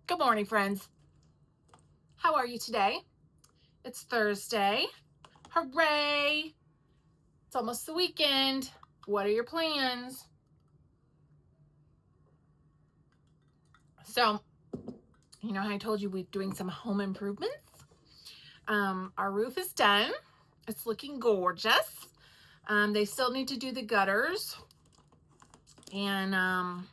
Good morning, friends. How are you today? It's Thursday. Hooray! It's almost the weekend. What are your plans? So, you know how I told you we're doing some home improvements? Our roof is done. It's looking gorgeous. They still need to do the gutters. And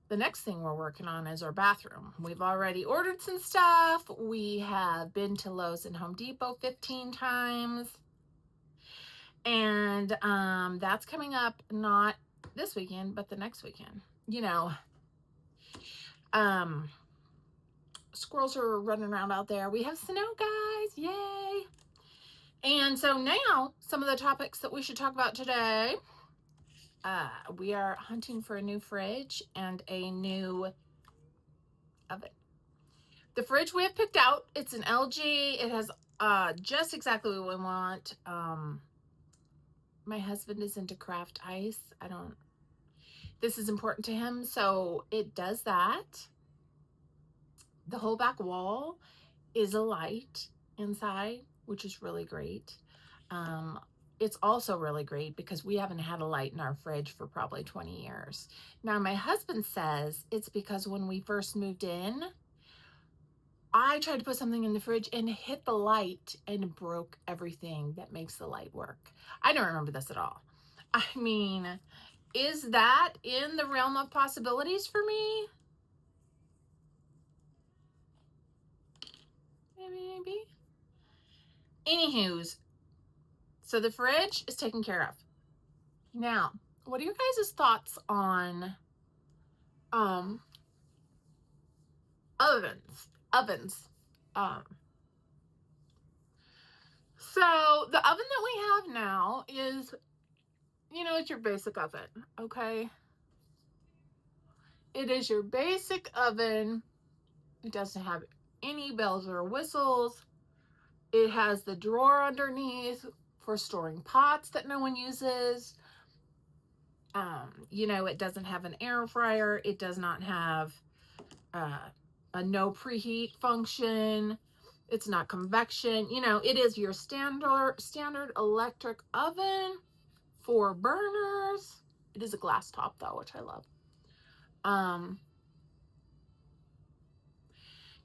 the next thing we're working on is our bathroom. We've already ordered some stuff. We have been to Lowe's and Home Depot 15 times. And that's coming up not this weekend, but the next weekend. You know, squirrels are running around out there. We have snow, guys. Yay. And so now some of the topics that we should talk about today. We are hunting for a new fridge and a new oven. The fridge we have picked out, it's an LG. It has just exactly what we want. My husband is into craft ice. This is important to him, so it does that. The whole back wall is a light inside, which is really great. It's also really great because we haven't had a light in our fridge for probably 20 years. Now, my husband says it's because when we first moved in, I tried to put something in the fridge and hit the light and broke everything that makes the light work. I don't remember this at all. I mean, is that in the realm of possibilities for me? Maybe. Anywho's, so the fridge is taken care of. Now, what are your guys' thoughts on ovens? So the oven that we have now is, it's your basic oven, okay? It is your basic oven. It doesn't have any bells or whistles. It has the drawer underneath for storing pots that no one uses. It doesn't have an air fryer. It does not have a no preheat function. It's not convection. It is your standard electric oven for burners. It is a glass top though, which I love.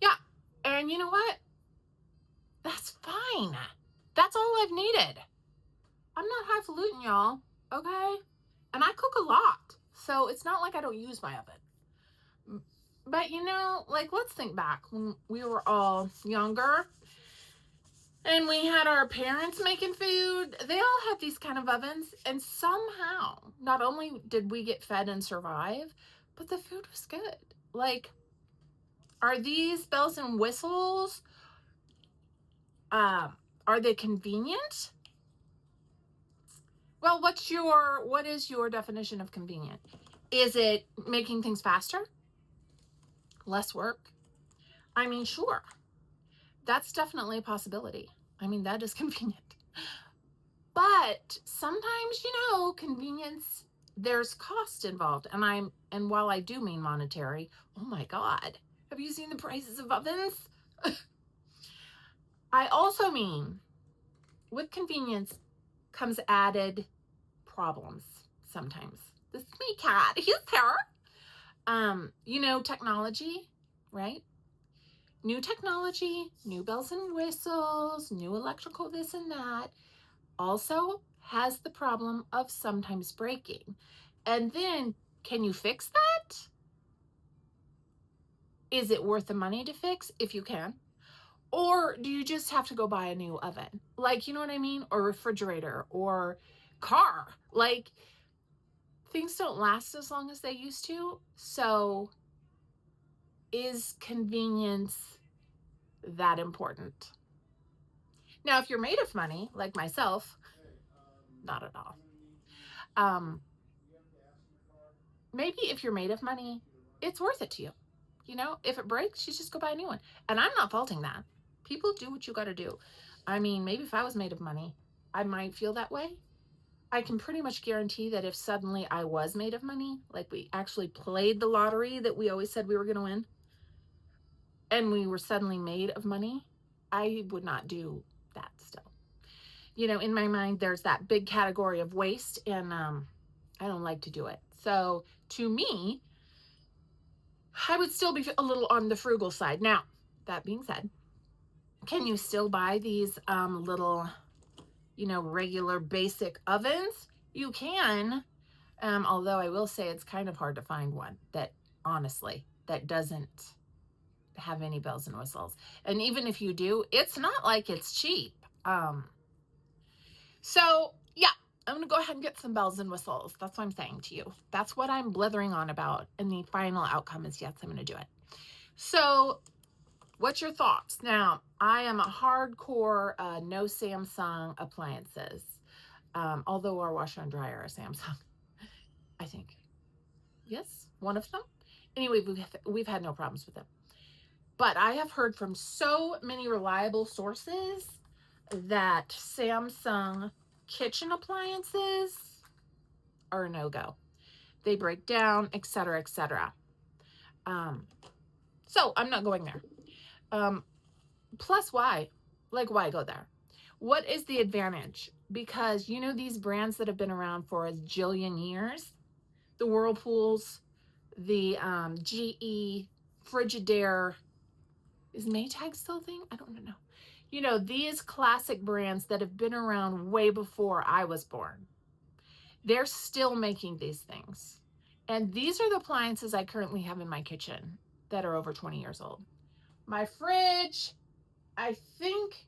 Yeah. And you know what? That's fine. That's all I've needed. I'm not highfalutin, y'all. Okay? And I cook a lot. So it's not like I don't use my oven. But let's think back when we were all younger and we had our parents making food. They all had these kind of ovens. And somehow, not only did we get fed and survive, but the food was good. Are these bells and whistles? Are they convenient? Well, what is your definition of convenient? Is it making things faster? Less work? I mean, sure. That's definitely a possibility. I mean, that is convenient. But sometimes, convenience, there's cost involved. And while I do mean monetary, oh my God, have you seen the prices of ovens? I also mean with convenience comes added problems sometimes. This is me, cat. He's here. Technology, right? New technology, new bells and whistles, new electrical this and that, also has the problem of sometimes breaking. And then, can you fix that? Is it worth the money to fix if you can? Or do you just have to go buy a new oven? You know what I mean? Or refrigerator or car. Things don't last as long as they used to. So is convenience that important? Now, if you're made of money, like myself, not at all. Maybe if you're made of money, it's worth it to you. If it breaks, you just go buy a new one. And I'm not faulting that. People do what you got to do. I mean, maybe if I was made of money, I might feel that way. I can pretty much guarantee that if suddenly I was made of money, like we actually played the lottery that we always said we were going to win, and we were suddenly made of money, I would not do that still. You know, in my mind, there's that big category of waste, and I don't like to do it. So to me, I would still be a little on the frugal side. Now, that being said, can you still buy these little, you know, regular basic ovens? You can, although I will say it's kind of hard to find one that, honestly, that doesn't have any bells and whistles. And even if you do, it's not like it's cheap. So yeah, I'm gonna go ahead and get some bells and whistles. That's what I'm saying to you. That's what I'm blithering on about. And the final outcome is yes, I'm gonna do it. So what's your thoughts? Now, I am a hardcore no Samsung appliances. Although our washer and dryer are Samsung, I think. Yes, one of them. Anyway, we've had no problems with them. But I have heard from so many reliable sources that Samsung kitchen appliances are a no-go. They break down, etc., etc. So I'm not going there. Plus, why? Like, why go there? What is the advantage? Because, you know, these brands that have been around for a jillion years, the Whirlpools, the GE, Frigidaire, is Maytag still a thing? I don't know. You know, these classic brands that have been around way before I was born, they're still making these things. And these are the appliances I currently have in my kitchen that are over 20 years old. My fridge, I think,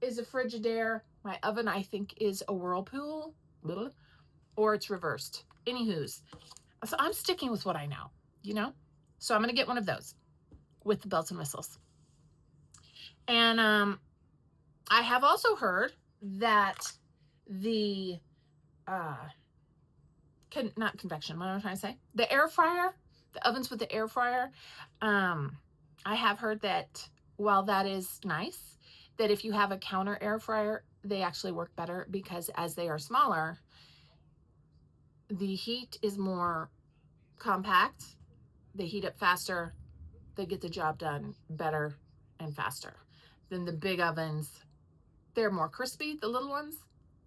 is a Frigidaire. My oven, I think, is a Whirlpool, or it's reversed. Anywho's. So I'm sticking with what I know, you know? So I'm going to get one of those with the bells and whistles. And I have also heard that the, not convection, what am I trying to say? The air fryer, the ovens with the air fryer, I have heard that while that is nice, that if you have a counter air fryer, they actually work better because as they are smaller, the heat is more compact, they heat up faster, they get the job done better and faster than the big ovens. They're more crispy, the little ones.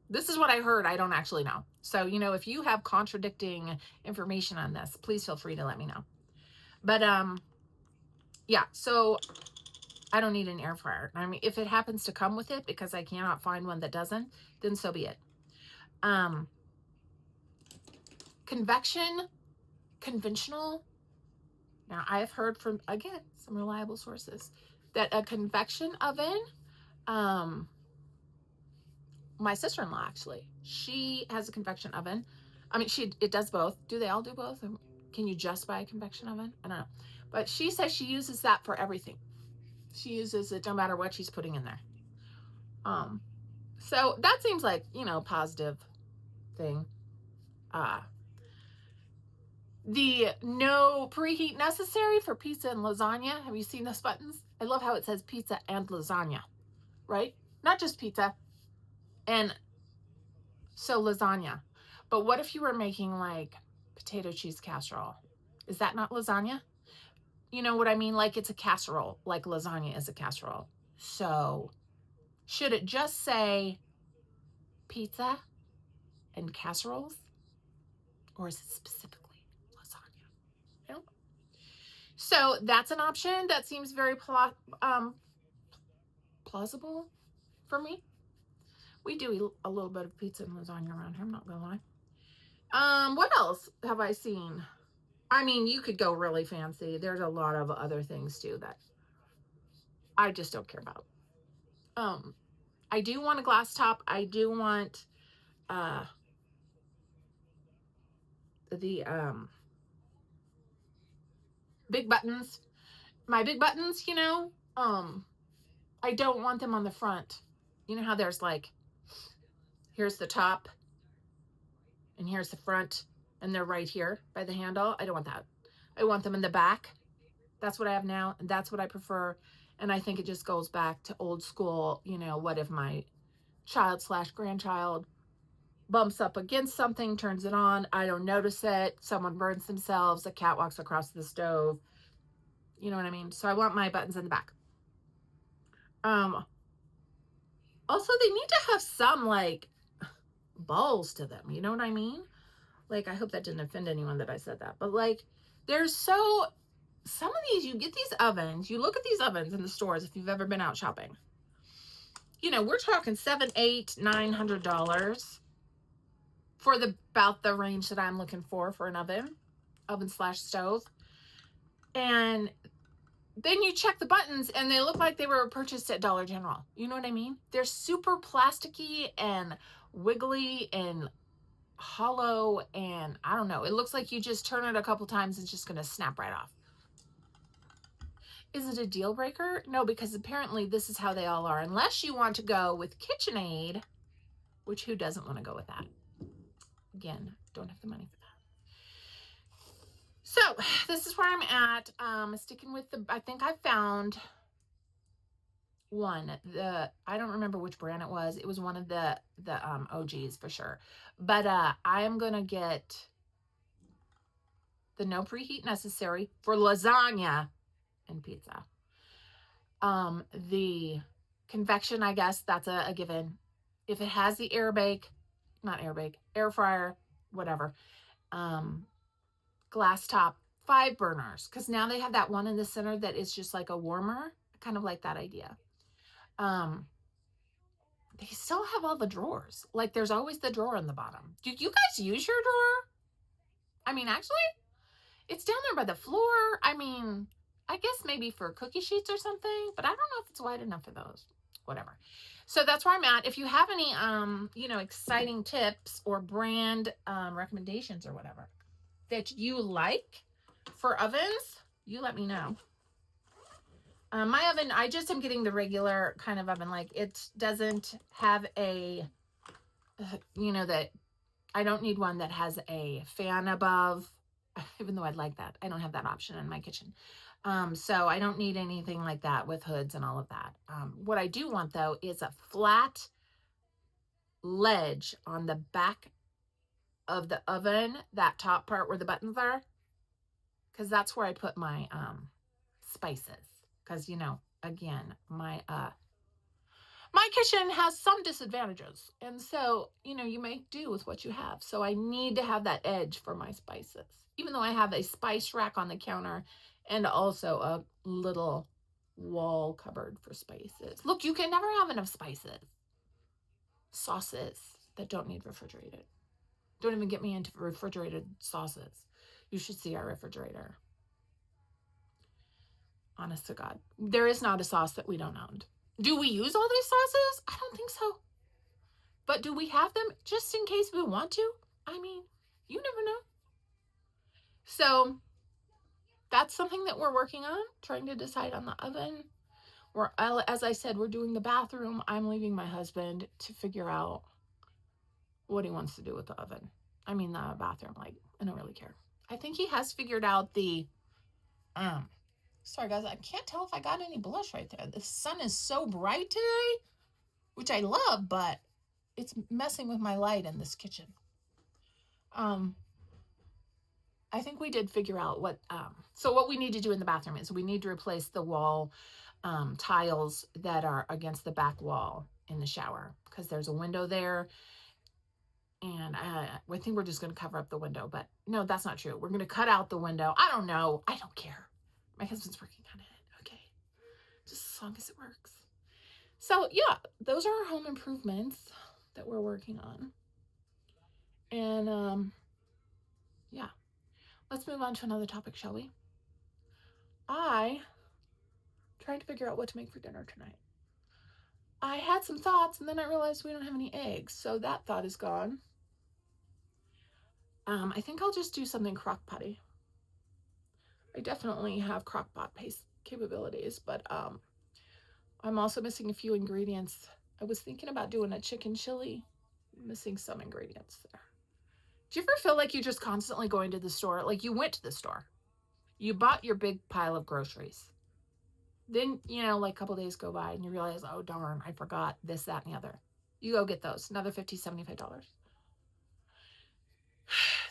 This is what I heard. I don't actually know. So, you know, if you have contradicting information on this, please feel free to let me know. But yeah, so I don't need an air fryer. I mean, if it happens to come with it because I cannot find one that doesn't, then so be it. Convection, conventional. Now, I have heard from, again, some reliable sources that a convection oven, my sister-in-law actually, she has a convection oven. I mean, it does both. Do they all do both? Can you just buy a convection oven? I don't know. But she says she uses that for everything. She uses it no matter what she's putting in there. So that seems like, you know, positive thing. The no preheat necessary for pizza and lasagna. Have you seen those buttons? I love how it says pizza and lasagna, right? Not just pizza. And so lasagna. But what if you were making like potato cheese casserole? Is that not lasagna? You know what I mean? Like it's a casserole, like lasagna is a casserole. So should it just say pizza and casseroles? Or is it specifically lasagna? You know? So that's an option that seems very plausible for me. We do eat a little bit of pizza and lasagna around here, I'm not gonna lie. What else have I seen? I mean, you could go really fancy. There's a lot of other things too that I just don't care about. I do want a glass top. I do want the big buttons. My big buttons, you know, I don't want them on the front. You know how there's like, here's the top and here's the front and they're right here by the handle. I don't want that. I want them in the back. That's what I have now, and that's what I prefer. And I think it just goes back to old school, you know, what if my child/grandchild bumps up against something, turns it on, I don't notice it, someone burns themselves, a cat walks across the stove, You know what I mean? So I want my buttons in the back. Also, they need to have some, like, balls to them. You know what I mean? Like, I hope that didn't offend anyone that I said that. But, like, some of these, you get these ovens. You look at these ovens in the stores if you've ever been out shopping. You know, we're talking $700, $800, $900 for about the range that I'm looking for an oven/stove. And then you check the buttons and they look like they were purchased at Dollar General. You know what I mean? They're super plasticky and wiggly and hollow, and I don't know. It looks like you just turn it a couple times and it's just going to snap right off. Is it a deal breaker? No, because apparently this is how they all are. Unless you want to go with KitchenAid, which who doesn't want to go with that? Again, don't have the money for that. So this is where I'm at. Sticking with I think I found one. I don't remember which brand it was. It was one of the OGs for sure. But I am gonna get the no preheat necessary for lasagna and pizza. The convection, I guess that's a given. If it has the air fryer, whatever. Glass top, 5 burners, because now they have that one in the center that is just like a warmer. I kind of like that idea. They still have all the drawers. Like, there's always the drawer on the bottom. Do you guys use your drawer? I mean, actually, it's down there by the floor. I mean, I guess maybe for cookie sheets or something, but I don't know if it's wide enough for those. Whatever. So that's where I'm at. If you have any, exciting tips or brand recommendations or whatever that you like for ovens, you let me know. My oven, I just am getting the regular kind of oven. Like, it doesn't have a, that I don't need one that has a fan above, even though I'd like that. I don't have that option in my kitchen. So I don't need anything like that with hoods and all of that. What I do want, though, is a flat ledge on the back of the oven, that top part where the buttons are, because that's where I put my spices. Because, again, my kitchen has some disadvantages. And so, you make do with what you have. So I need to have that edge for my spices. Even though I have a spice rack on the counter and also a little wall cupboard for spices. Look, you can never have enough spices. Sauces that don't need refrigerated. Don't even get me into refrigerated sauces. You should see our refrigerator. Honest to God. There is not a sauce that we don't own. Do we use all these sauces? I don't think so. But do we have them just in case we want to? I mean, you never know. So that's something that we're working on, trying to decide on the oven. As I said, we're doing the bathroom. I'm leaving my husband to figure out what he wants to do with the oven. I mean, the bathroom. Like, I don't really care. I think he has figured out the sorry guys, I can't tell if I got any blush right there. The sun is so bright today, which I love, but it's messing with my light in this kitchen. I think we did figure out what we need to do in the bathroom is we need to replace the wall tiles that are against the back wall in the shower, because there's a window there. And I think we're just going to cover up the window, but no, that's not true. We're going to cut out the window. I don't know. I don't care. My husband's working on it. Okay. Just as long as it works. So yeah, those are our home improvements that we're working on. And yeah, let's move on to another topic, shall we? I trying to figure out what to make for dinner tonight. I had some thoughts and then I realized we don't have any eggs. So that thought is gone. I think I'll just do something crock-potty. I definitely have crock-pot paste capabilities, but I'm also missing a few ingredients. I was thinking about doing a chicken chili. Missing some ingredients there. Do you ever feel like you're just constantly going to the store? Like, you went to the store. You bought your big pile of groceries. Then, like a couple days go by and you realize, oh, darn, I forgot this, that, and the other. You go get those. Another $50, $75.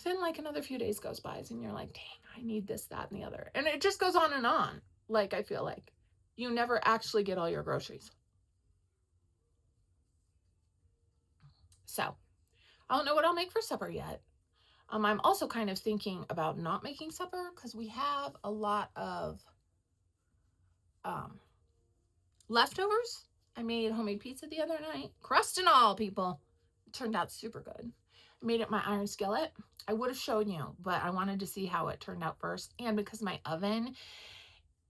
Then like another few days goes by and you're like, dang, I need this, that, and the other. And it just goes on and on. Like, I feel like you never actually get all your groceries. So I don't know what I'll make for supper yet. I'm also kind of thinking about not making supper because we have a lot of leftovers. I made homemade pizza the other night, crust and all, people. It turned out super good. I made it in my iron skillet. I would have shown you, but I wanted to see how it turned out first. And because my oven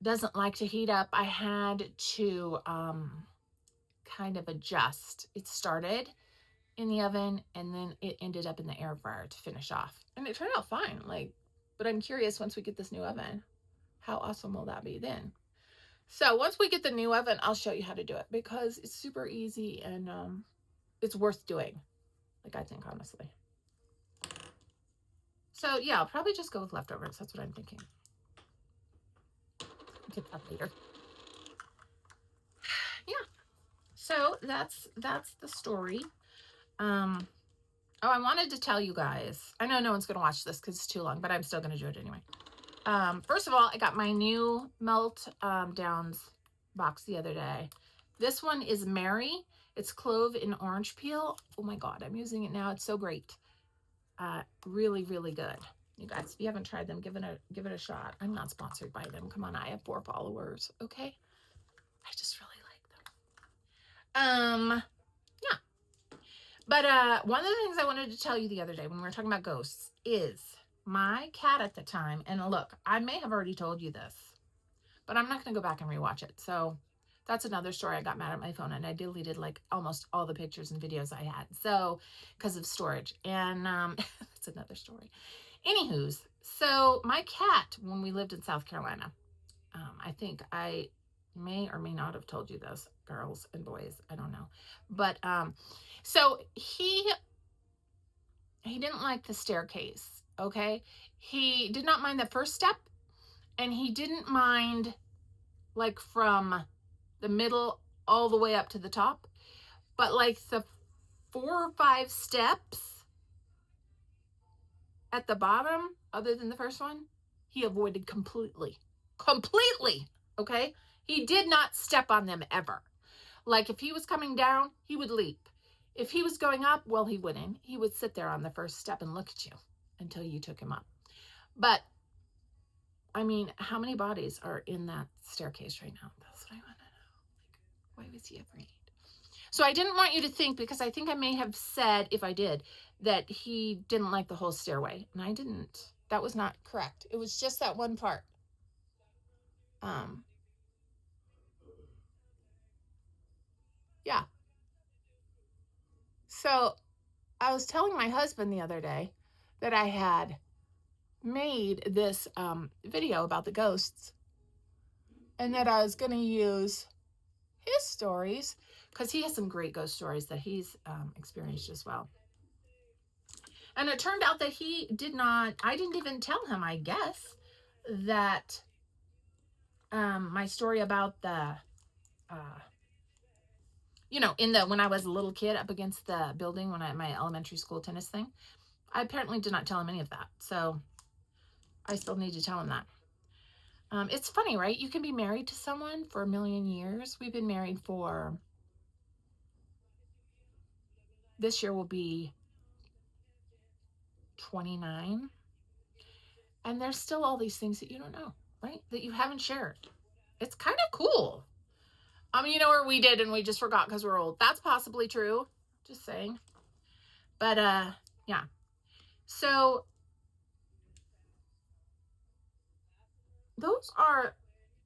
doesn't like to heat up, I had to kind of adjust. It started in the oven and then it ended up in the air fryer to finish off. And it turned out fine. Like, but I'm curious, once we get this new oven, how awesome will that be then? So once we get the new oven, I'll show you how to do it because it's super easy and it's worth doing. Like, I think, honestly. So yeah, I'll probably just go with leftovers. That's what I'm thinking. Get that later. Yeah. So that's the story. Oh, I wanted to tell you guys. I know no one's gonna watch this because it's too long, but I'm still gonna do it anyway. First of all, I got my new melt downs box the other day. This one is Mary. It's clove and orange peel. Oh my God, I'm using it now. It's so great. Really, really good. You guys, if you haven't tried them, give it a shot. I'm not sponsored by them. Come on, I have 4 followers. Okay, I just really like them. Yeah. But one of the things I wanted to tell you the other day when we were talking about ghosts is my cat at the time. And look, I may have already told you this, but I'm not going to go back and rewatch it. So that's another story. I got mad at my phone and I deleted like almost all the pictures and videos I had. So because of storage. And that's another story. Anywho's, so my cat, when we lived in South Carolina, I think I may or may not have told you this, girls and boys, I don't know. But so he didn't like the staircase, okay? He did not mind the first step, and he didn't mind like from the middle all the way up to the top, but like the 4 or 5 steps at the bottom, other than the first one, he avoided completely, okay? He did not step on them ever. Like if he was coming down, he would leap. If he was going up, well, he wouldn't. He would sit there on the first step and look at you until you took him up. But I mean, how many bodies are in that staircase right now? That's what I want to know. Like, why was he afraid? So I didn't want you to think, because I think I may have said, if I did, that he didn't like the whole stairway. And I didn't. That was not correct. It was just that one part. Yeah. So I was telling my husband the other day that I had made this video about the ghosts and that I was going to use his stories because he has some great ghost stories that he's experienced as well. And it turned out that he did not, I didn't even tell him, I guess, that my story about the, when I was a little kid up against the building when my elementary school tennis thing, I apparently did not tell him any of that. So I still need to tell him that. It's funny, right? You can be married to someone for 1,000,000 years. We've been married for, this year will be 29. And there's still all these things that you don't know, right? That you haven't shared. It's kind of cool. Or we did and we just forgot because we're old. That's possibly true. Just saying. But, yeah. So, those are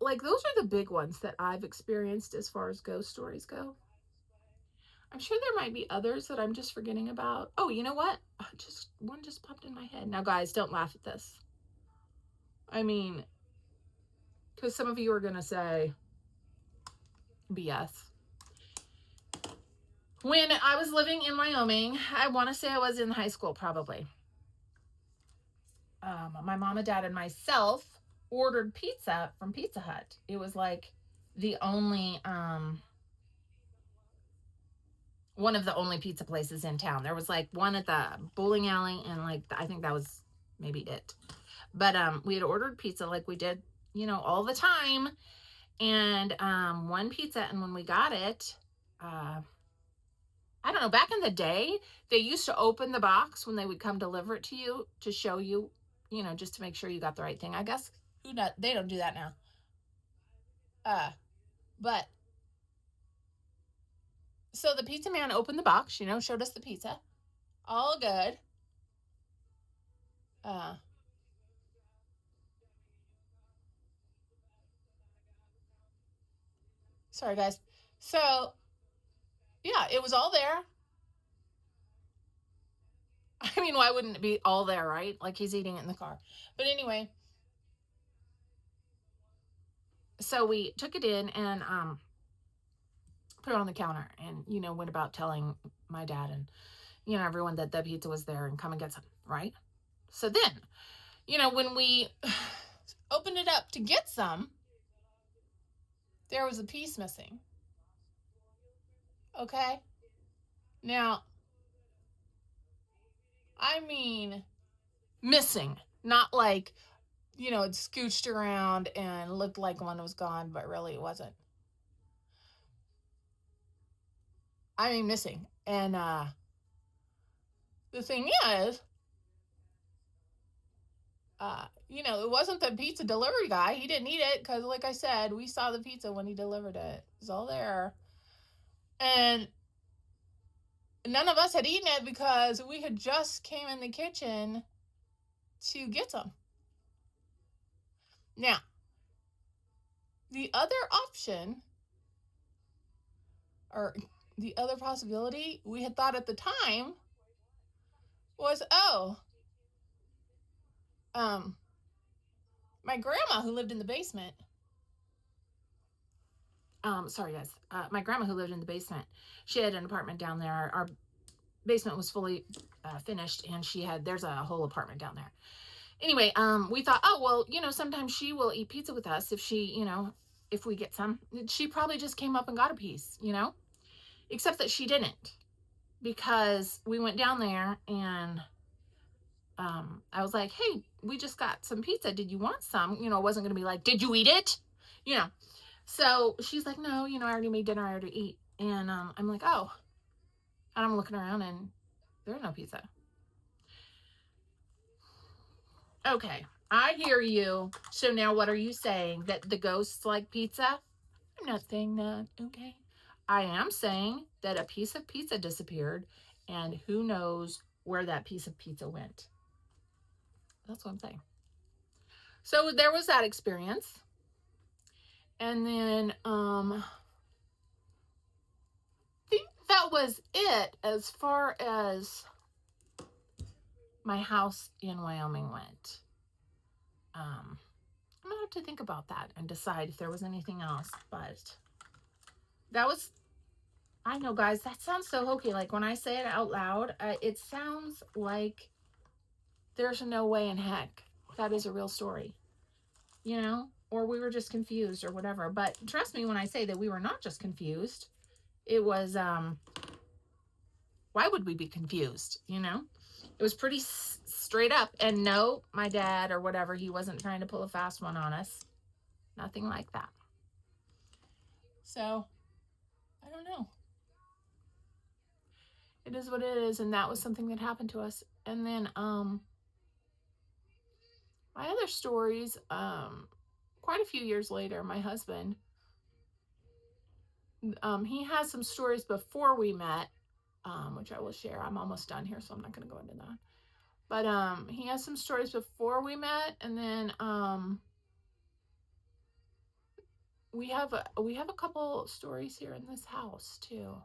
the big ones that I've experienced as far as ghost stories go. I'm sure there might be others that I'm just forgetting about. Oh, you know what? One just popped in my head. Now, guys, don't laugh at this. I mean, because some of you are going to say BS. When I was living in Wyoming, I want to say I was in high school probably. My mom and dad and myself ordered pizza from Pizza Hut. It was like the only, one of the only pizza places in town. There was like one at the bowling alley and like, I think that was maybe it. But we had ordered pizza like we did you know, all the time. And one pizza, and when we got it, I don't know, back in the day, they used to open the box when they would come deliver it to you to show you, you know, just to make sure you got the right thing. I guess they don't do that now. But so the pizza man opened the box, you know, showed us the pizza. All good. Sorry guys. So yeah, it was all there. I mean, why wouldn't it be all there, right? Like he's eating it in the car. But anyway, so we took it in and put it on the counter, and you know, went about telling my dad and, you know, everyone that the pizza was there and come and get some, right? So then, you know, when we opened it up to get some, there was a piece missing. Okay? Now, I mean, missing. Not like, you know, it scooched around and looked like one was gone, but really it wasn't. I mean, missing. And the thing is, you know, it wasn't the pizza delivery guy. He didn't eat it because, like I said, we saw the pizza when he delivered it. It was all there. And none of us had eaten it because we had just came in the kitchen to get some. Now, the other option, or the other possibility we had thought at the time was, my grandma who lived in the basement. Sorry guys. My grandma who lived in the basement, she had an apartment down there. Our basement was fully finished, and there's a whole apartment down there. Anyway, we thought, oh, well, you know, sometimes she will eat pizza with us if she, you know, if we get some. She probably just came up and got a piece, you know, except that she didn't, because we went down there and I was like, hey, we just got some pizza. Did you want some? You know, I wasn't going to be like, did you eat it? You know, so she's like, no, you know, I already made dinner. I already eat. And I'm like, oh, and I'm looking around and there's no pizza. Okay, I hear you. So now what are you saying? That the ghosts like pizza? I'm not saying that, okay? I am saying that a piece of pizza disappeared, and who knows where that piece of pizza went. That's what I'm saying. So there was that experience. And then I think that was it as far as my house in Wyoming went. I'm gonna have to think about that and decide if there was anything else, but that was, I know guys, that sounds so hokey. Like when I say it out loud, it sounds like there's no way in heck that is a real story, you know, or we were just confused or whatever. But trust me when I say that we were not just confused. It was, why would we be confused, you know? It was pretty straight up. And no, my dad or whatever, he wasn't trying to pull a fast one on us. Nothing like that. So, I don't know. It is what it is, and that was something that happened to us. And then my other stories, quite a few years later, my husband, he has some stories before we met, which I will share. I'm almost done here, so I'm not going to go into that. But he has some stories before we met, and then we have a couple stories here in this house too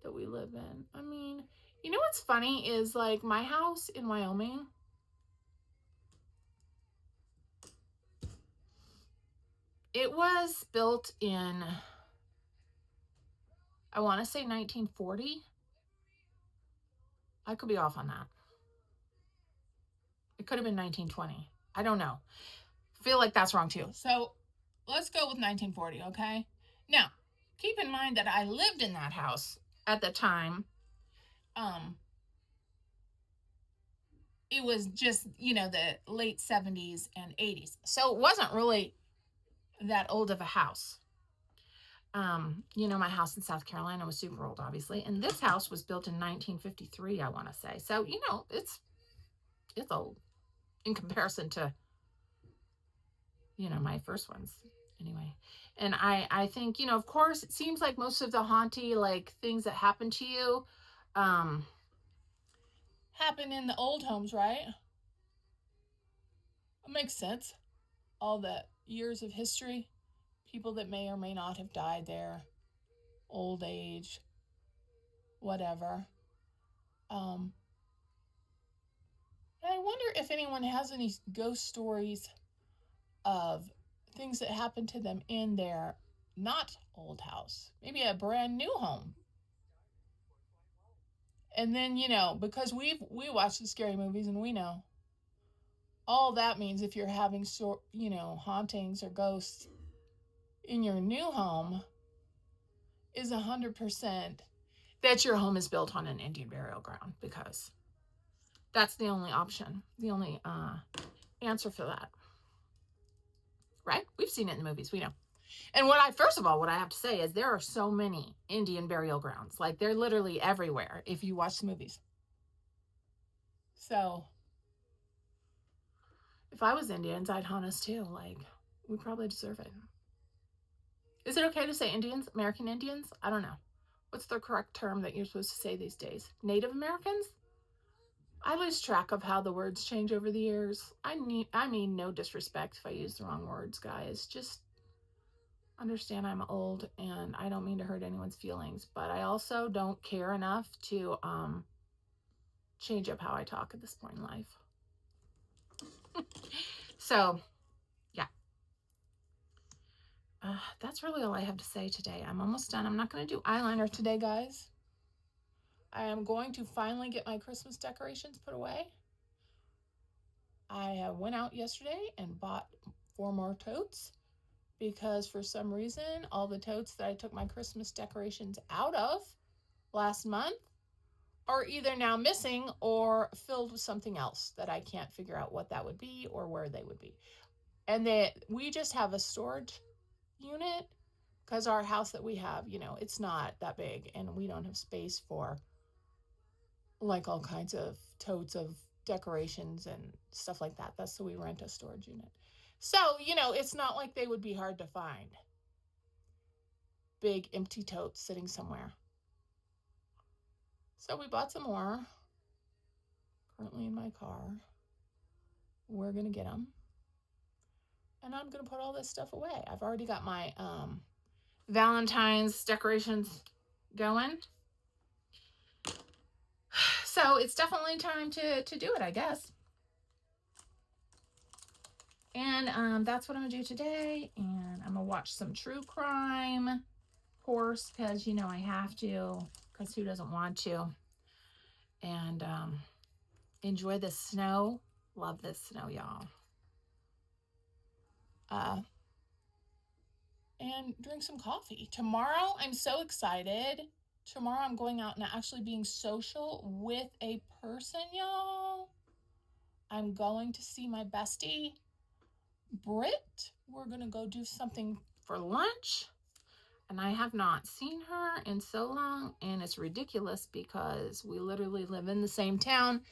that we live in. I mean, you know what's funny is, like, my house in Wyoming, it was built in, I want to say 1940. I could be off on that. It could have been 1920. I don't know. Feel like that's wrong too. So let's go with 1940, okay? Now, keep in mind that I lived in that house at the time. it was just, the late 70s and 80s. So it wasn't really that old of a house. My house in South Carolina was super old, obviously. And this house was built in 1953, I want to say. So, it's old in comparison to, my first ones anyway. And I think, of course, it seems like most of the haunty, like things that happen to you, happen in the old homes, right? It makes sense. All the years of history, people that may or may not have died there, old age, whatever. And I wonder if anyone has any ghost stories of things that happened to them in their not old house, maybe a brand new home. And then, because we watch the scary movies and we know all that means if you're having hauntings or ghosts in your new home is 100% that your home is built on an Indian burial ground, because that's the only option, the only answer for that. Right? We've seen it in the movies. We know. And first of all, what I have to say is there are so many Indian burial grounds. Like, they're literally everywhere if you watch the movies. So, if I was Indians, I'd haunt us too. Like, we probably deserve it. Is it okay to say Indians? American Indians? I don't know. What's the correct term that you're supposed to say these days? Native Americans? I lose track of how the words change over the years. I mean no disrespect if I use the wrong words, guys. Just understand I'm old and I don't mean to hurt anyone's feelings, but I also don't care enough to change up how I talk at this point in life. So, yeah. That's really all I have to say today. I'm almost done. I'm not going to do eyeliner today, guys. I am going to finally get my Christmas decorations put away. I went out yesterday and bought 4 more totes because for some reason, all the totes that I took my Christmas decorations out of last month are either now missing or filled with something else that I can't figure out what that would be or where they would be. And we just have a storage unit because our house that we have, it's not that big and we don't have space for like all kinds of totes of decorations and stuff like that. That's so we rent a storage unit. So, it's not like they would be hard to find. Big empty totes sitting somewhere. So we bought some more. Currently in my car. We're going to get them. And I'm going to put all this stuff away. I've already got my Valentine's decorations going. So it's definitely time to do it, I guess. And that's what I'm going to do today. And I'm going to watch some true crime, of course, because, I have to. Because who doesn't want to? And enjoy the snow. Love this snow, y'all. And drink some coffee. Tomorrow, I'm so excited. Tomorrow, I'm going out and actually being social with a person, y'all. I'm going to see my bestie, Britt. We're going to go do something for lunch. And I have not seen her in so long. And it's ridiculous because we literally live in the same town.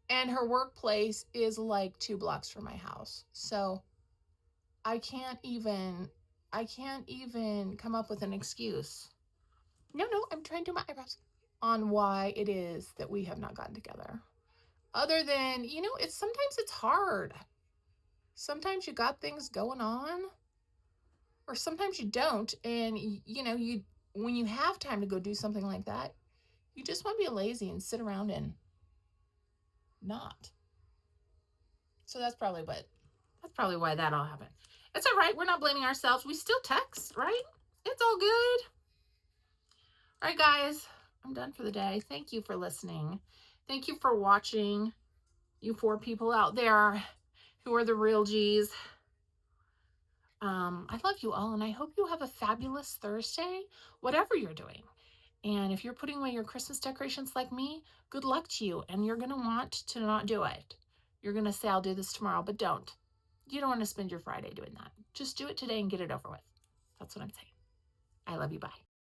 And her workplace is like 2 blocks from my house. So I can't even come up with an excuse. No, I'm trying to do my eyebrows. On why it is that we have not gotten together. Other than, sometimes it's hard. Sometimes you got things going on. Or sometimes you don't. And, when you have time to go do something like that, you just want to be lazy and sit around and not. So that's probably why that all happened. It's all right. We're not blaming ourselves. We still text, right? It's all good. All right, guys. I'm done for the day. Thank you for listening. Thank you for watching. You 4 people out there who are the real G's. I love you all, and I hope you have a fabulous Thursday, whatever you're doing. And if you're putting away your Christmas decorations like me, good luck to you, and you're going to want to not do it. You're going to say, I'll do this tomorrow, but don't. You don't want to spend your Friday doing that. Just do it today and get it over with. That's what I'm saying. I love you. Bye.